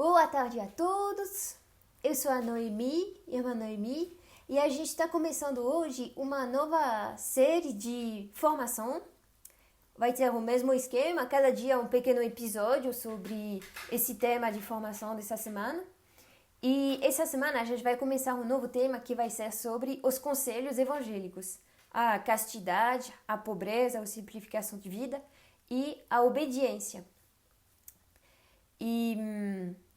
Boa tarde a todos, eu sou a Noemi, irmã Noemi, e a gente está começando hoje uma nova série de formação. Vai ter o mesmo esquema, cada dia um pequeno episódio sobre esse tema de formação dessa semana. E essa semana a gente vai começar um novo tema que vai ser sobre os conselhos evangélicos, a castidade, a pobreza, a simplificação de vida e a obediência. E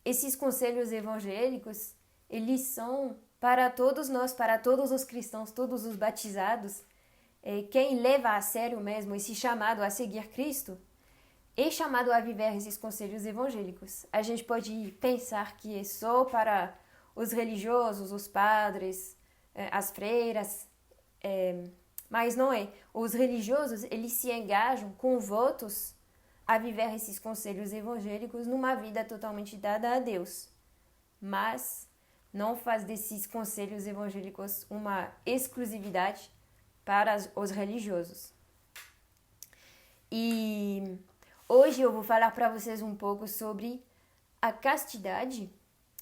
esses conselhos evangélicos, eles são para todos nós, para todos os cristãos, todos os batizados. Quem leva a sério mesmo esse chamado a seguir Cristo, é chamado a viver esses conselhos evangélicos. A gente pode pensar que é só para os religiosos, os padres, as freiras, mas não é. Os religiosos, eles se engajam com votos a viver esses conselhos evangélicos numa vida totalmente dada a Deus. Mas não faz desses conselhos evangélicos uma exclusividade para os religiosos. E hoje eu vou falar para vocês um pouco sobre a castidade.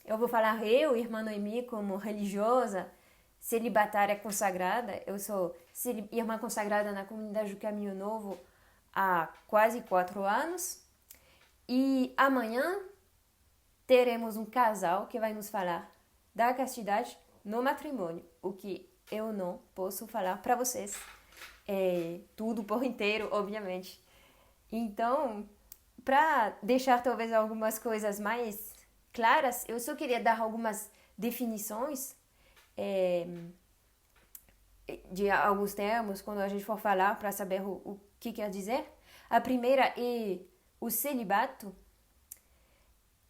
Eu vou falar irmã Noemi, como religiosa, celibatária consagrada. Eu sou irmã consagrada na comunidade do Caminho Novo há quase 4 anos. E amanhã teremos um casal que vai nos falar da castidade no matrimônio, o que eu não posso falar para vocês. Tudo por inteiro, obviamente. Então, para deixar talvez algumas coisas mais claras, eu só queria dar algumas definições de alguns termos quando a gente for falar para saber o que quer dizer. A primeira é o celibato.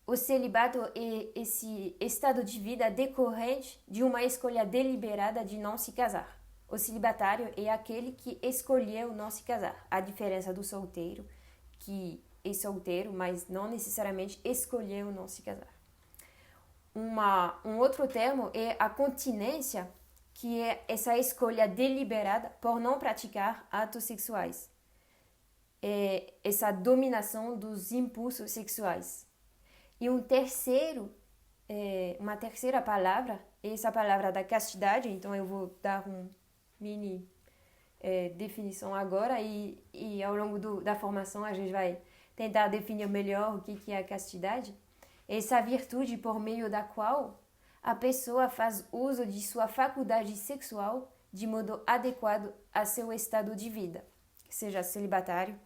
O celibato é esse estado de vida decorrente de uma escolha deliberada de não se casar. O celibatário é aquele que escolheu não se casar. A diferença do solteiro, que é solteiro, mas não necessariamente escolheu não se casar. Um outro termo é a continência, que é essa escolha deliberada por não praticar atos sexuais. É essa dominação dos impulsos sexuais. E uma terceira palavra, é essa palavra da castidade. Então eu vou dar uma mini definição agora e ao longo da formação a gente vai tentar definir melhor o que é a castidade. Essa virtude por meio da qual a pessoa faz uso de sua faculdade sexual de modo adequado a seu estado de vida, seja celibatário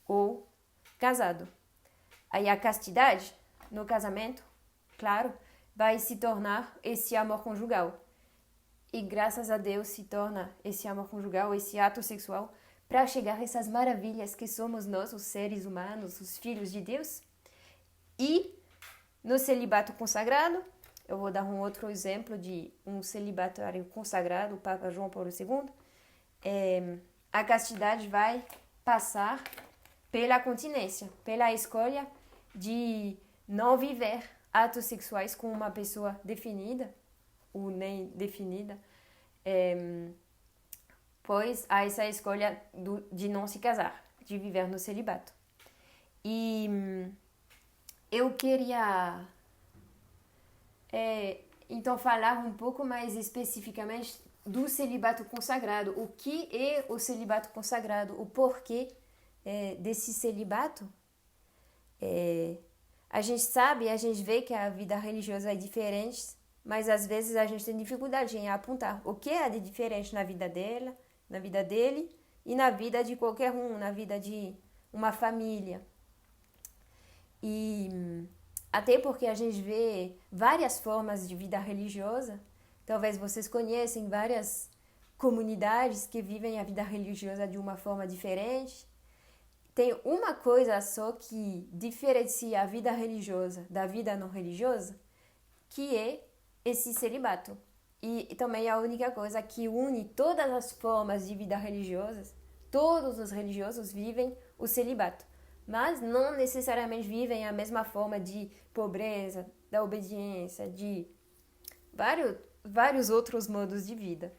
ou casado. Aí a castidade, no casamento, claro, vai se tornar esse amor conjugal. E graças a Deus se torna esse amor conjugal, esse ato sexual, para chegar a essas maravilhas que somos nós, os seres humanos, os filhos de Deus. E no celibato consagrado, eu vou dar um outro exemplo de um celibatário consagrado, o Papa João Paulo II. A castidade vai passar pela continência, pela escolha de não viver atos sexuais com uma pessoa definida ou nem definida, pois há essa escolha de não se casar, de viver no celibato. E eu queria então falar um pouco mais especificamente do celibato consagrado. O que é o celibato consagrado? O porquê desse celibato? A gente sabe, a gente vê que a vida religiosa é diferente, mas às vezes a gente tem dificuldade em apontar o que é de diferente na vida dela, na vida dele e na vida de qualquer um, na vida de uma família. E até porque a gente vê várias formas de vida religiosa. Talvez vocês conhecem várias comunidades que vivem a vida religiosa de uma forma diferente. Tem uma coisa só que diferencia a vida religiosa da vida não religiosa, que é esse celibato. E também é a única coisa que une todas as formas de vida religiosas. Todos os religiosos vivem o celibato, mas não necessariamente vivem a mesma forma de pobreza, da obediência, de vários outros modos de vida.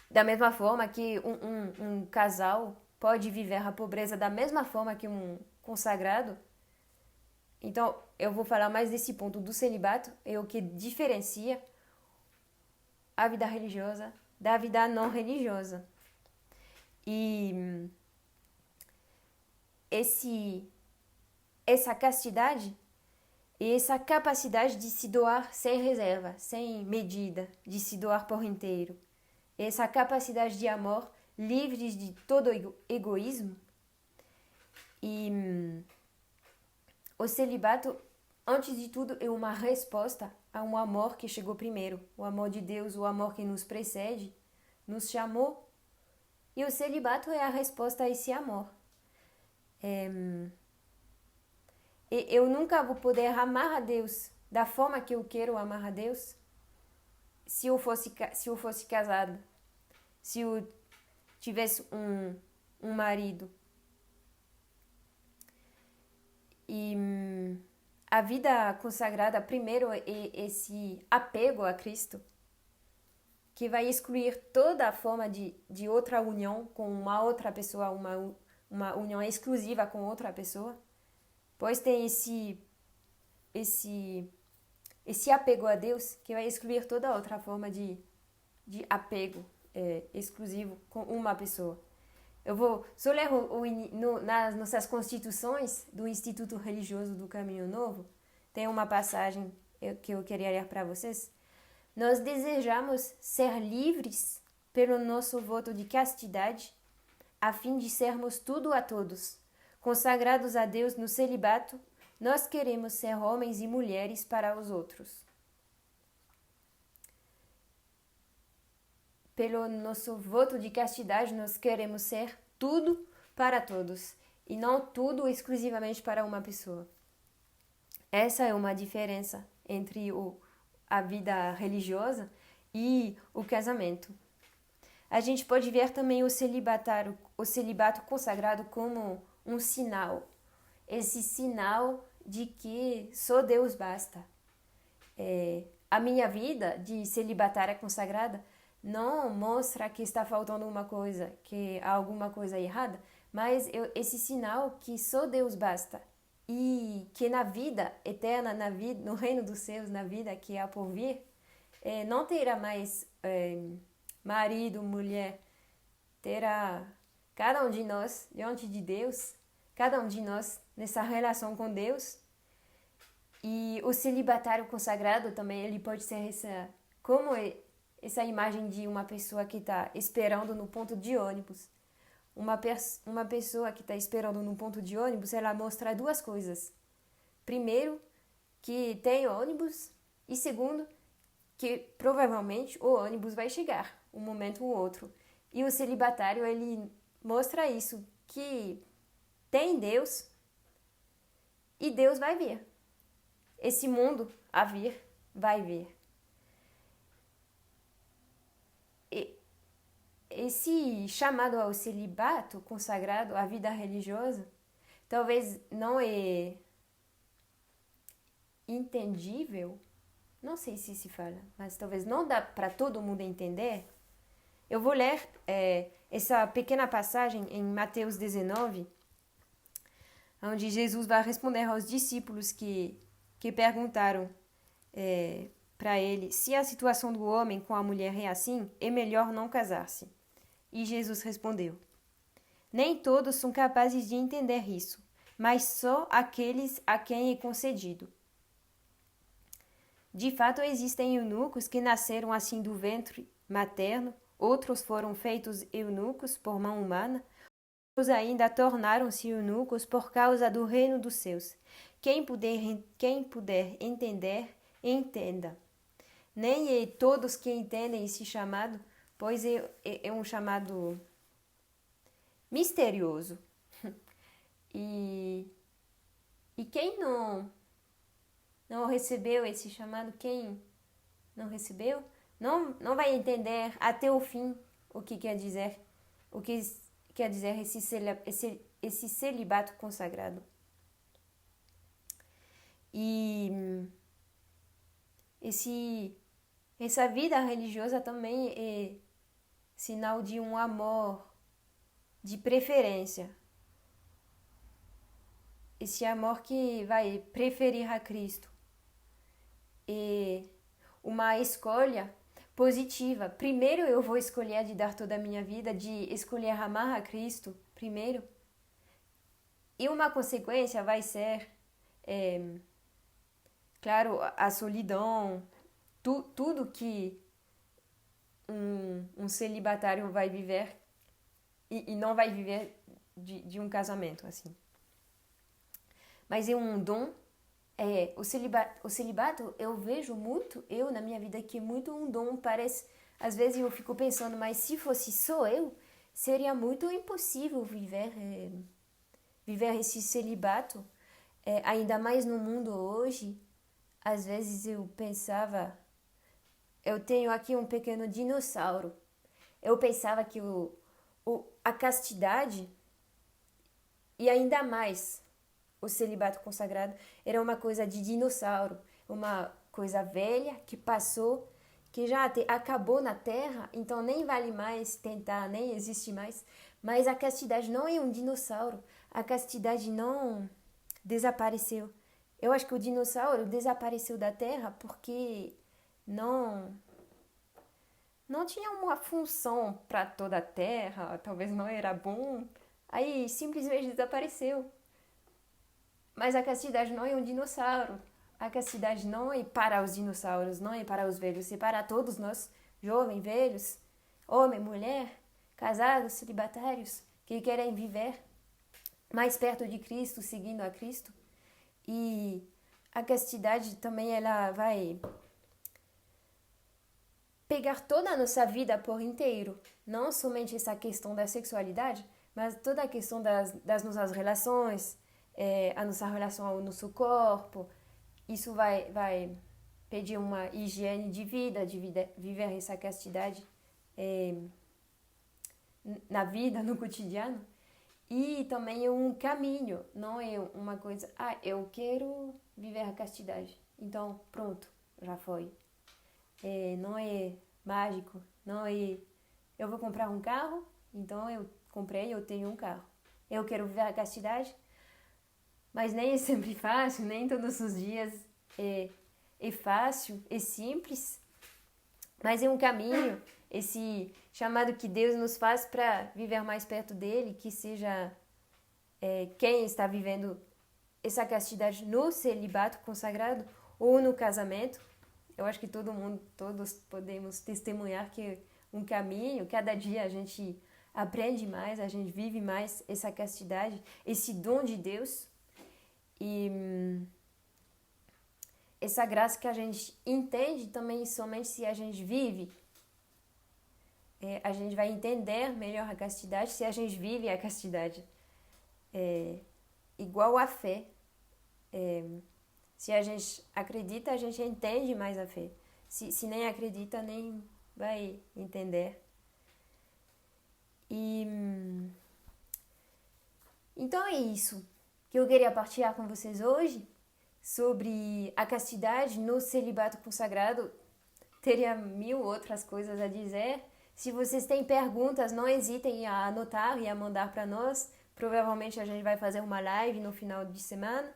Da mesma forma que um casal pode viver a pobreza da mesma forma que um consagrado, Então, eu vou falar mais desse ponto do celibato, é o que diferencia a vida religiosa da vida não religiosa. E essa castidade e essa capacidade de se doar sem reserva, sem medida, de se doar por inteiro. Essa capacidade de amor livre de todo egoísmo. E o celibato, antes de tudo, é uma resposta a um amor que chegou primeiro. O amor de Deus, o amor que nos precede, nos chamou. E o celibato é a resposta a esse amor. Eu nunca vou poder amar a Deus da forma que eu quero amar a Deus se eu fosse casada, se eu tivesse um marido. E a vida consagrada, primeiro, é esse apego a Cristo, que vai excluir toda a forma de outra união com uma outra pessoa, uma união exclusiva com outra pessoa. Pois tem esse apego a Deus que vai excluir toda outra forma de apego exclusivo com uma pessoa. Eu vou só ler nas nossas constituições do Instituto Religioso do Caminho Novo. Tem uma passagem que eu queria ler para vocês. Nós desejamos ser livres pelo nosso voto de castidade, a fim de sermos tudo a todos. Consagrados a Deus no celibato, nós queremos ser homens e mulheres para os outros. Pelo nosso voto de castidade, nós queremos ser tudo para todos e não tudo exclusivamente para uma pessoa. Essa é uma diferença entre a vida religiosa e o casamento. A gente pode ver também o celibato consagrado como um sinal. Esse sinal de que só Deus basta. A minha vida de celibatária consagrada não mostra que está faltando uma coisa, que há alguma coisa errada, mas esse sinal que só Deus basta e que na vida eterna, no reino dos céus, na vida que há por vir, não terá mais marido, mulher, terá cada um de nós diante de Deus, cada um de nós nessa relação com Deus. E o celibatário consagrado também, ele pode ser essa imagem de uma pessoa que está esperando no ponto de ônibus. Uma pessoa que está esperando no ponto de ônibus, ela mostra duas coisas. Primeiro, que tem ônibus, e segundo, que provavelmente o ônibus vai chegar, um momento ou outro. E o celibatário, ele mostra isso, que tem Deus e Deus vai vir. Esse mundo a vir, vai vir. Esse chamado ao celibato consagrado, à vida religiosa, talvez não é entendível, não sei se fala, mas talvez não dá para todo mundo entender. Eu vou ler essa pequena passagem em Mateus 19, onde Jesus vai responder aos discípulos que perguntaram para ele se a situação do homem com a mulher é assim, é melhor não casar-se. E Jesus respondeu: nem todos são capazes de entender isso, mas só aqueles a quem é concedido. De fato, existem eunucos que nasceram assim do ventre materno, outros foram feitos eunucos por mão humana, outros ainda tornaram-se eunucos por causa do reino dos céus. Quem puder entender, entenda. Nem é todos que entendem esse chamado, pois é um chamado misterioso. E quem não recebeu esse chamado, quem não recebeu, não vai entender até o fim o que quer dizer esse celibato consagrado. E essa vida religiosa também é sinal de um amor de preferência. esse amor que vai preferir a Cristo. E uma escolha positiva. Primeiro eu vou escolher de dar toda a minha vida, de escolher amar a Cristo primeiro. E uma consequência vai ser, claro, a solidão, tudo que um celibatário vai viver e não vai viver de um casamento, assim. Mas é um dom. O celibato, eu vejo muito, na minha vida, que é muito um dom. Parece, às vezes eu fico pensando, mas se fosse só eu, seria muito impossível viver esse celibato, ainda mais no mundo hoje. Às vezes eu pensava, eu tenho aqui um pequeno dinossauro. Eu pensava que a castidade, e ainda mais o celibato consagrado, era uma coisa de dinossauro, uma coisa velha que passou, que já acabou na Terra, então nem vale mais tentar, nem existe mais. Mas a castidade não é um dinossauro, a castidade não desapareceu. Eu acho que o dinossauro desapareceu da Terra porque não tinha uma função para toda a Terra, talvez não era bom, aí simplesmente desapareceu. Mas a castidade não é um dinossauro. A castidade não é para os dinossauros, não é para os velhos, é para todos nós, jovens, velhos, homem, mulher, casados, celibatários, que querem viver mais perto de Cristo, seguindo a Cristo. E a castidade também, ela vai pegar toda a nossa vida por inteiro, não somente essa questão da sexualidade, mas toda a questão das nossas relações, a nossa relação ao nosso corpo. Isso vai pedir uma higiene de vida, viver essa castidade na vida, no cotidiano. E também é um caminho, não é uma coisa, eu quero viver a castidade, então pronto, já foi. Não é mágico, não é eu vou comprar um carro, então eu comprei, eu tenho um carro. Eu quero viver a castidade, mas nem é sempre fácil, nem todos os dias é fácil, é simples, mas é um caminho, esse chamado que Deus nos faz para viver mais perto dele, que seja quem está vivendo essa castidade no celibato consagrado ou no casamento. Eu acho que todos podemos testemunhar que é um caminho, cada dia a gente aprende mais, a gente vive mais essa castidade, esse dom de Deus. E essa graça que a gente entende também somente se a gente vive. A gente vai entender melhor a castidade se a gente vive a castidade. Igual a fé. Se a gente acredita, a gente entende mais a fé. Se nem acredita, nem vai entender. Então é isso que eu queria partilhar com vocês hoje sobre a castidade no celibato consagrado. Teria 1000 outras coisas a dizer. Se vocês têm perguntas, não hesitem a anotar e a mandar para nós. Provavelmente a gente vai fazer uma live no final de semana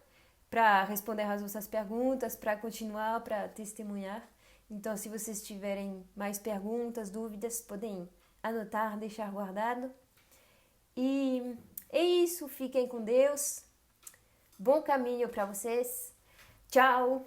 para responder as vossas perguntas, para continuar, para testemunhar. Então, se vocês tiverem mais perguntas, dúvidas, podem anotar, deixar guardado. E é isso, fiquem com Deus. Bom caminho para vocês. Tchau!